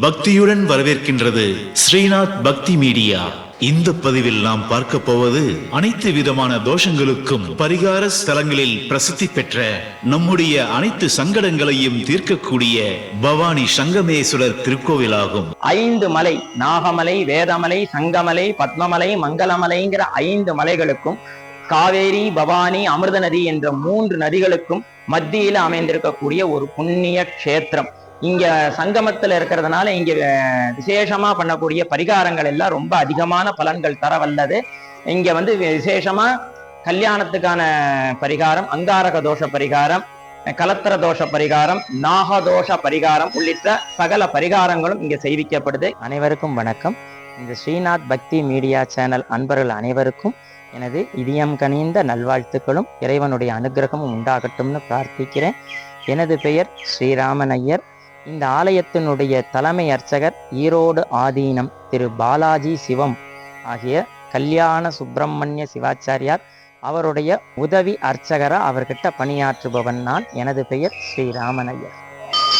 பக்தியுடன் வரவேற்கின்றது ஸ்ரீநாத் பக்தி மீடியா. இந்த பதிவில் நாம் பார்க்க போவது அனைத்து விதமான தோஷங்களுக்கும் பரிகார ஸ்தலங்களில் பிரசித்தி பெற்ற நம்முடைய அனைத்து சங்கடங்களையும் தீர்க்கக்கூடிய பவானி சங்கமேஸ்வரர் திருக்கோவிலாகும். 5 மலை, நாகமலை, வேதமலை, சங்கமலை, பத்மமலை, மங்களமலைங்கிற 5 மலைகளுக்கும் காவேரி, பவானி, அமிர்த நதி என்ற 3 நதிகளுக்கும் மத்தியில அமைந்திருக்கக்கூடிய ஒரு புண்ணிய கஷேத்திரம். இங்க சங்கமத்துல இருக்கிறதுனால இங்க விசேஷமா பண்ணக்கூடிய பரிகாரங்கள் எல்லாம் ரொம்ப அதிகமான பலன்கள் தர வல்லது. இங்க விசேஷமா கல்யாணத்துக்கான பரிகாரம், அங்காரக தோஷ பரிகாரம், கலத்திர தோஷ பரிகாரம், நாகதோஷ பரிகாரம் உள்ளிட்ட சகல பரிகாரங்களும் இங்க செய்விக்கப்படுது. அனைவருக்கும் வணக்கம். இந்த ஸ்ரீநாத் பக்தி மீடியா சேனல் அன்பர்கள் அனைவருக்கும் எனது இதயம் கனிந்த நல்வாழ்த்துக்களும் இறைவனுடைய அனுகிரகமும் உண்டாகட்டும்னு பிரார்த்திக்கிறேன். எனது பெயர் ஸ்ரீராமன் ஐயர். இந்த ஆலயத்தினுடைய தலைமை அர்ச்சகர் ஈரோடு ஆதீனம் திரு பாலாஜி சிவம் ஆகிய கல்யாண சுப்பிரமணிய சிவாச்சாரியார். அவருடைய உதவி அர்ச்சகரா அவர்கிட்ட பணியாற்றுபவன் நான். எனது பெயர் ஸ்ரீராமன் ஐயர்.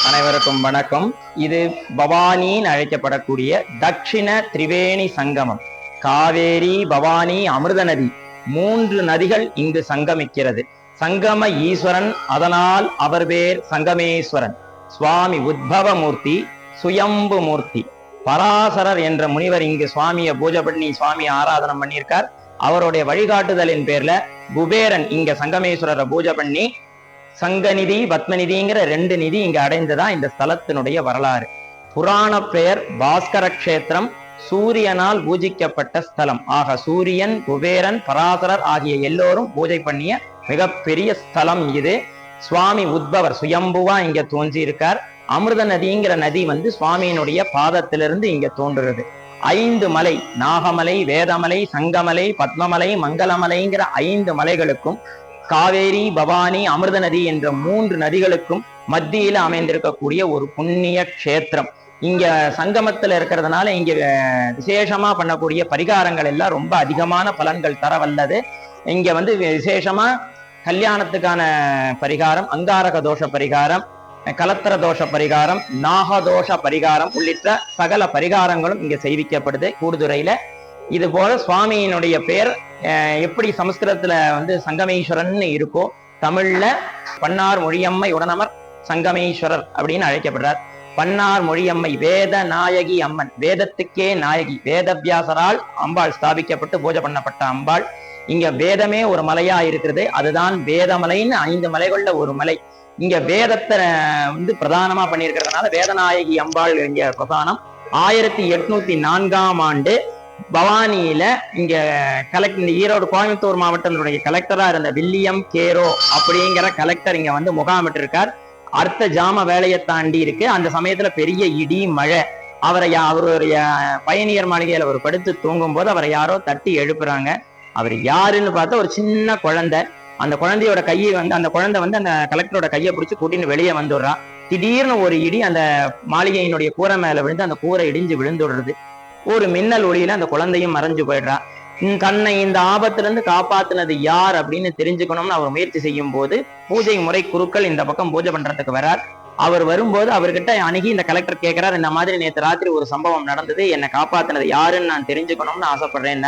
அனைவருக்கும் வணக்கம். இது பவானின்னு அழைக்கப்படக்கூடிய தட்சிண திரிவேணி சங்கமம். காவேரி, பவானி, அமிர்த நதி 3 நதிகள் இங்கு சங்கமிக்கிறது. சங்கம ஈஸ்வரன், அதனால் அவர் பேர் சங்கமேஸ்வரன். சுவாமி உத்பவமூர்த்தி, சுயம்பு மூர்த்தி. பராசரர் என்ற முனிவர் இங்கு சுவாமியை பூஜை பண்ணி சுவாமி ஆராதனம் பண்ணியிருக்கார். அவருடைய வழிகாட்டுதலின் பேர்ல குபேரன் இங்க சங்கமேஸ்வரரை பூஜை பண்ணி சங்கநிதி, பத்மநிதிங்கிற 2 நிதி இங்க அடைந்துதான் இந்த ஸ்தலத்தினுடைய வரலாறு. புராண பெயர் பாஸ்கர கஷேத்திரம். சூரியனால் பூஜிக்கப்பட்ட ஸ்தலம். ஆக சூரியன், குபேரன், பராசரர் ஆகிய எல்லோரும் பூஜை பண்ணிய மிகப்பெரிய ஸ்தலம் இது. சுவாமி உத்பவர் சுயம்புவா இங்க தோன்றி இருக்கார். அமிர்த நதிங்கிற நதி சுவாமியினுடைய பாதத்திலிருந்து இங்க தோன்றுறது. 5 மலை, நாகமலை, வேதமலை, சங்கமலை, பத்மமலை, மங்களமலைங்கிற 5 மலைகளுக்கும் காவேரி, பவானி, அமிர்த நதி என்ற 3 நதிகளுக்கும் மத்தியில அமைந்திருக்கக்கூடிய ஒரு புண்ணிய கஷேத்திரம். இங்க சங்கமத்துல இருக்கிறதுனால இங்க விசேஷமா பண்ணக்கூடிய பரிகாரங்கள் எல்லாம் ரொம்ப அதிகமான பலன்கள் தர வல்லது. இங்க விசேஷமா கல்யாணத்துக்கான பரிகாரம், அங்காரக தோஷ பரிகாரம், கலத்திர தோஷ பரிகாரம், நாகதோஷ பரிகாரம் உள்ளிட்ட சகல பரிகாரங்களும் இங்க செய்விக்கப்படுது கூடுதுறையில. இது போல சுவாமியினுடைய பெயர் எப்படி சமஸ்கிருதத்துல சங்கமேஸ்வரன் இருக்கோ, தமிழ்ல பன்னார் மொழியம்மை உடனமர் சங்கமேஸ்வரர் அப்படின்னு அழைக்கப்படுறார். பன்னார் மொழியம்மை வேத நாயகி அம்மன், வேதத்துக்கே நாயகி. வேதவியாசரால் அம்பாள் ஸ்தாபிக்கப்பட்டு பூஜை பண்ணப்பட்ட அம்பாள். இங்க வேதமே ஒரு மலையா இருக்கிறது. அதுதான் வேதமலைன்னு 5 மலைகள்ல ஒரு மலை. இங்க வேதத்தை பிரதானமா பண்ணியிருக்கிறதுனால வேதநாயகி அம்பாள் இங்க பிரதானம். 1804ஆம் ஆண்டு பவானியில இங்க இந்த ஈரோடு கோயம்புத்தூர் மாவட்டத்தினுடைய கலெக்டரா இருந்த வில்லியம் கேரோ அப்படிங்கிற கலெக்டர் இங்க முகாமிட்டு இருக்கார். அர்த்த ஜாம வேலையை தாண்டி இருக்கு. அந்த சமயத்துல பெரிய இடி மழை. அவருடைய பயணியர் மாளிகையில அவர் படுத்து தூங்கும் போது அவரை யாரோ தட்டி எழுப்புறாங்க. அவர் யாருன்னு பார்த்தா ஒரு சின்ன குழந்தை. அந்த குழந்தையோட கையை அந்த குழந்தை அந்த கலெக்டரோட கையை பிடிச்சி கூட்டின்னு வெளியே வந்துடுறான். திடீர்னு ஒரு இடி அந்த மாளிகையினுடைய கூரை மேல விழுந்து அந்த கூரை இடிஞ்சு விழுந்துடுறது. ஒரு மின்னல் ஒளியில அந்த குழந்தையும் மறைஞ்சு போயிடுறா. தன்னை இந்த ஆபத்திலிருந்து காப்பாத்தினது யார் அப்படின்னு தெரிஞ்சுக்கணும்னு அவர் முயற்சி செய்யும் போது பூஜை முறை குருக்கள் இந்த பக்கம் பூஜை பண்றதுக்கு வரார். அவர் வரும்போது அவர்கிட்ட அணுகி இந்த கலெக்டர் கேட்கிறார், இந்த மாதிரி நேற்று ராத்திரி ஒரு சம்பவம் நடந்தது, என்னை காப்பாத்தினது யாருன்னு நான் தெரிஞ்சுக்கணும்னு ஆசைப்படுறேன்.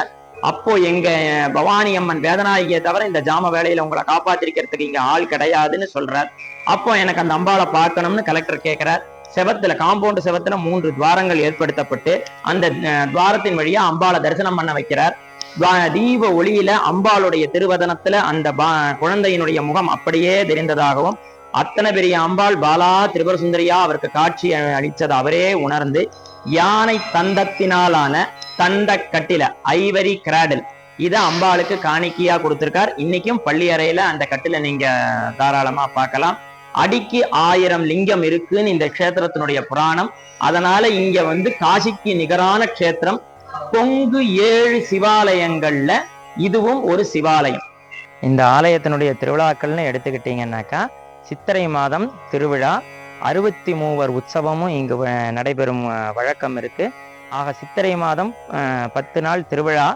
அப்போ எங்க பவானி அம்மன் வேதநாயகியை தவிர இந்த ஜாம வேலையில உங்களை காப்பாத்திருக்கிறதுக்கு இங்க ஆள் கிடையாதுன்னு சொல்றார். அப்போ எனக்கு அந்த அம்பாளை பார்க்கணும்னு கலெக்டர் கேட்கிறார். செவத்துல, காம்பவுண்ட் செவத்துல 3 துவாரங்கள் ஏற்படுத்தப்பட்டு அந்த துவாரத்தின் வழியா அம்பாளை தரிசனம் பண்ண வைக்கிறார். தீப ஒளியில அம்பாளுடைய திருவதனத்துல அந்த குழந்தையினுடைய முகம் அப்படியே தெரிந்ததாகவும், அத்தனை பெரிய அம்பாள் பாலா திரிபுர சுந்தரியா அவருக்கு காட்சி அளித்தது அவரே உணர்ந்து யானை தந்தத்தினாலான தண்ட கட்டில, ஐவரி கிராடல், இதை அம்பாளுக்கு காணிக்கையா கொடுத்திருக்கார். இன்னைக்கும் பள்ளி அறையில அந்த கட்டில நீங்க தாராளமா பார்க்கலாம். அடிக்கு 1000 லிங்கம் இருக்குன்னு இந்த க்ஷேத்திரத்தினுடைய புராணம். அதனால இங்க காசிக்கு நிகரான க்ஷேத்திரம். கொங்கு 7 சிவாலயங்கள்ல இதுவும் ஒரு சிவாலயம். இந்த ஆலயத்தினுடைய திருவிழாக்கள்னு எடுத்துக்கிட்டீங்கன்னாக்கா, சித்திரை மாதம் திருவிழா, 63 உற்சவமும் இங்கு நடைபெறும் வழக்கம் இருக்கு. ஆக சித்திரை மாதம் 10 நாள் திருவிழா.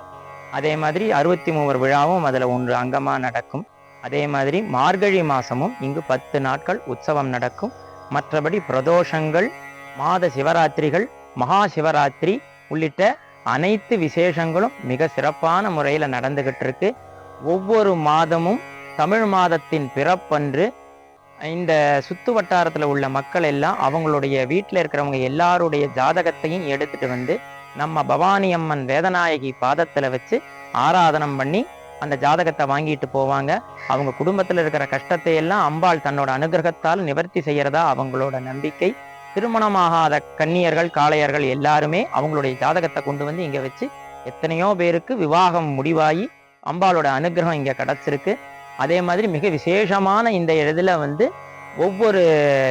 அதே மாதிரி 63 விழாவும் அதுல ஒன்று அங்கமா நடக்கும். அதே மாதிரி மார்கழி மாசமும் இங்கு 10 நாட்கள் உற்சவம் நடக்கும். மற்றபடி பிரதோஷங்கள், மாத சிவராத்திரிகள், மகா சிவராத்திரி உள்ளிட்ட அனைத்து விசேஷங்களும் மிக சிறப்பான முறையில் நடந்துகிட்டு இருக்கு. ஒவ்வொரு மாதமும் தமிழ் மாதத்தின் பிறப்பன்று இந்த சுத்து வட்டாரத்தில் உள்ள மக்கள் எல்லாம் அவங்களுடைய வீட்டில் இருக்கிறவங்க எல்லாருடைய ஜாதகத்தையும் எடுத்துட்டு வந்து நம்ம பவானி அம்மன் வேதநாயகி பாதத்தில் வச்சு ஆராதனம் பண்ணி அந்த ஜாதகத்தை வாங்கிட்டு போவாங்க. அவங்க குடும்பத்தில் இருக்கிற கஷ்டத்தை எல்லாம் அம்பாள் தன்னோட அனுகிரகத்தால் நிவர்த்தி செய்யறதா அவங்களோட நம்பிக்கை. திருமணமாகாத கன்னியர்கள், காளையர்கள் எல்லாருமே அவங்களுடைய ஜாதகத்தை கொண்டு வந்து இங்க வச்சு எத்தனையோ பேருக்கு விவாகம் முடிவாகி அம்பாளோட அனுகிரகம் இங்க கிடைச்சிருக்கு. அதே மாதிரி மிக விசேஷமான இந்த இதுல வந்து ஒவ்வொரு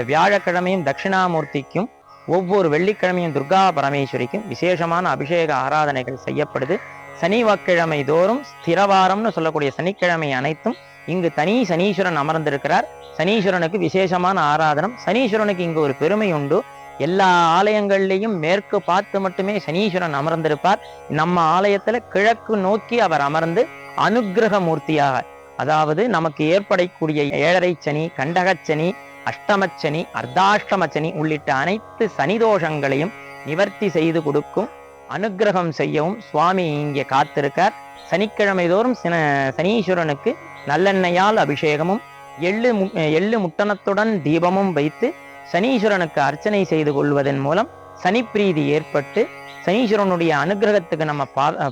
வியாழக்கிழமையும் தட்சிணாமூர்த்திக்கும், ஒவ்வொரு வெள்ளிக்கிழமையும் துர்கா பரமேஸ்வரிக்கும் விசேஷமான அபிஷேக ஆராதனைகள் செய்யப்படுது. சனிக்கிழமை தோறும் ஸ்திரவாரம்னு சொல்லக்கூடிய சனிக்கிழமை அனைத்தும் இங்கு தனி சனீஸ்வரன் அமர்ந்திருக்கிறார். சனீஸ்வரனுக்கு விசேஷமான ஆராதனம். சனீஸ்வரனுக்கு இங்கு ஒரு பெருமை உண்டு. எல்லா ஆலயங்கள்லையும் மேற்கு பார்த்து மட்டுமே சனீஸ்வரன் அமர்ந்திருப்பார். நம்ம ஆலயத்துல கிழக்கு நோக்கி அவர் அமர்ந்து அனுக்கிரக மூர்த்தியாக, அதாவது நமக்கு ஏற்படக்கூடிய 7.5 சனி, கண்டகச்சனி, அஷ்டமச்சனி, அர்த்தாஷ்டமச்சனி உள்ளிட்ட அனைத்து சனிதோஷங்களையும் நிவர்த்தி செய்து கொடுக்கும், அனுக்கிரகம் செய்யவும் சுவாமி இங்கே காத்திருக்கார். சனிக்கிழமை தோறும் சனீஸ்வரனுக்கு நல்லெண்ணெயால் அபிஷேகமும் எள்ளு முட்டனத்துடன் தீபமும் வைத்து சனீஸ்வரனுக்கு அர்ச்சனை செய்து கொள்வதன் மூலம் சனிப்பிரீதி ஏற்பட்டு சனீஸ்வரனுடைய அனுகிரகத்துக்கு நம்ம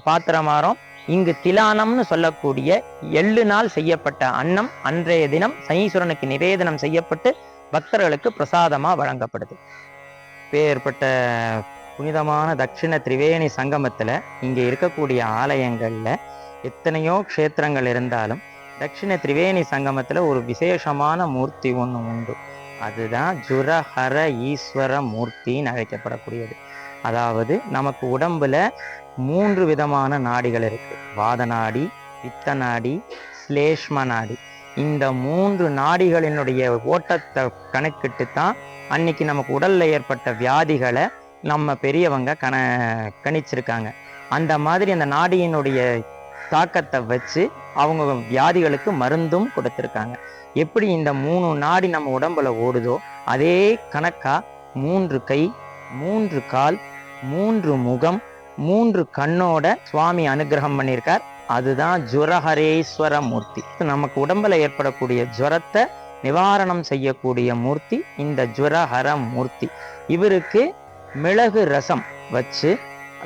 பாத்திரமாறோம். இங்கு திலானம்னு சொல்லக்கூடிய எள்ளு நாள் செய்யப்பட்ட அன்னம் அன்றைய தினம் சனீஸ்வரனுக்கு நிவேதனம் செய்யப்பட்டு பக்தர்களுக்கு பிரசாதமா வழங்கப்படுது. பேர்பட்ட புனிதமான தட்சிண திரிவேணி சங்கமத்துல இங்க இருக்கக்கூடிய ஆலயங்கள்ல எத்தனையோ க்ஷேத்திரங்கள் இருந்தாலும் தட்சிண திரிவேணி சங்கமத்துல ஒரு விசேஷமான மூர்த்தி ஒன்று உண்டு. அதுதான் ஜுரஹர ஈஸ்வர மூர்த்தின்னு அழைக்கப்படக்கூடியது. அதாவது நமக்கு உடம்புல 3 விதமான நாடிகள் இருக்கு. வாத நாடி, பித்த நாடி, ஸ்லேஷ்ம நாடி. இந்த 3 நாடிகளினுடைய ஓட்டத்தை கணக்கிட்டு தான் அன்னைக்கு நமக்கு உடல்ல ஏற்பட்ட வியாதிகளை நம்ம பெரியவங்க கணிச்சிருக்காங்க. அந்த மாதிரி அந்த நாடியினுடைய தாக்கத்தை வச்சு அவங்க வியாதிகளுக்கு மருந்தும் கொடுத்திருக்காங்க. எப்படி இந்த 3 நாடி நம்ம உடம்புல ஓடுதோ அதே கணக்கா 3 கை, 3 கால், 3 முகம், 3 கண்ணோட சுவாமி அனுகிரகம் பண்ணியிருக்கார். அதுதான் ஜுரஹரேஸ்வர மூர்த்தி. நமக்கு உடம்புல ஏற்படக்கூடிய ஜுரத்தை நிவாரணம் செய்யக்கூடிய மூர்த்தி இந்த ஜுரஹர மூர்த்தி. இவருக்கு மிளகு ரசம் வச்சு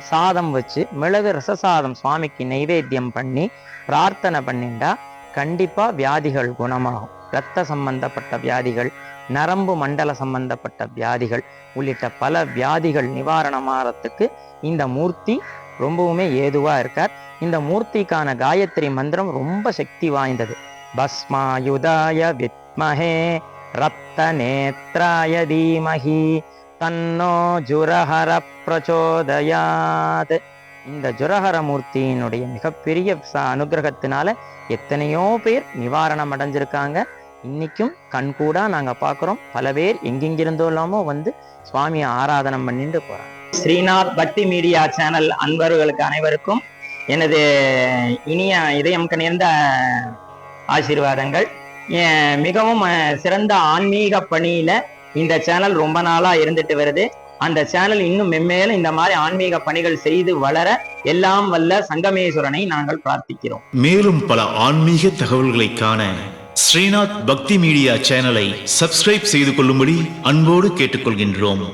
சாதம் வச்சு மிளகு ரச சாதம் சுவாமிக்கு நைவேத்தியம் பண்ணி பிரார்த்தனை பண்ணிண்டா கண்டிப்பா வியாதிகள் குணமாகும். இரத்த சம்பந்தப்பட்ட வியாதிகள், நரம்பு மண்டல சம்பந்தப்பட்ட வியாதிகள் உள்ளிட்ட பல வியாதிகள் நிவாரணமாகறதுக்கு இந்த மூர்த்தி ரொம்பவுமே ஏதுவா இருக்கார். இந்த மூர்த்திக்கான காயத்ரி மந்திரம் ரொம்ப சக்தி வாய்ந்தது. பஸ்மாயுதாய வித்மஹே ரத்த நேத்ராய தீமஹி தன்னோ ஜுரஹர பிரச்சோதயாத். இந்த ஜுரஹர மூர்த்தியினுடைய மிகப்பெரிய அனுகிரகத்தினால எத்தனையோ பேர் நிவாரணம் அடைஞ்சிருக்காங்க. இன்னைக்கும் கண்கூடா நாங்க பாக்குறோம். பல பேர் எங்கெங்கிருந்தோ இல்லாமோ வந்து சுவாமியை ஆராதனம் பண்ணிட்டு போறாங்க. ஸ்ரீநாத் பக்தி மீடியா சேனல் அன்பர்களுக்கு அனைவருக்கும் எனது இனிய இதயம் கனிர்ந்த ஆசீர்வாதங்கள். மிகவும் சிறந்த ஆன்மீக பணியில இந்த சேனல் ரொம்ப நாளா இருந்துட்டு வருது. அந்த சேனல் இன்னும் மென்மேலும் இந்த மாதிரி ஆன்மீக பணிகள் செய்து வளர எல்லாம் வல்ல சங்கமேஸ்வரனை நாங்கள் பிரார்த்திக்கிறோம். மேலும் பல ஆன்மீக தகவல்களை காண ஸ்ரீநாத் பக்தி மீடியா சேனலை சப்ஸ்கிரைப் செய்து கொள்ளும்படி அன்போடு கேட்டுக்கொள்கின்றோம்.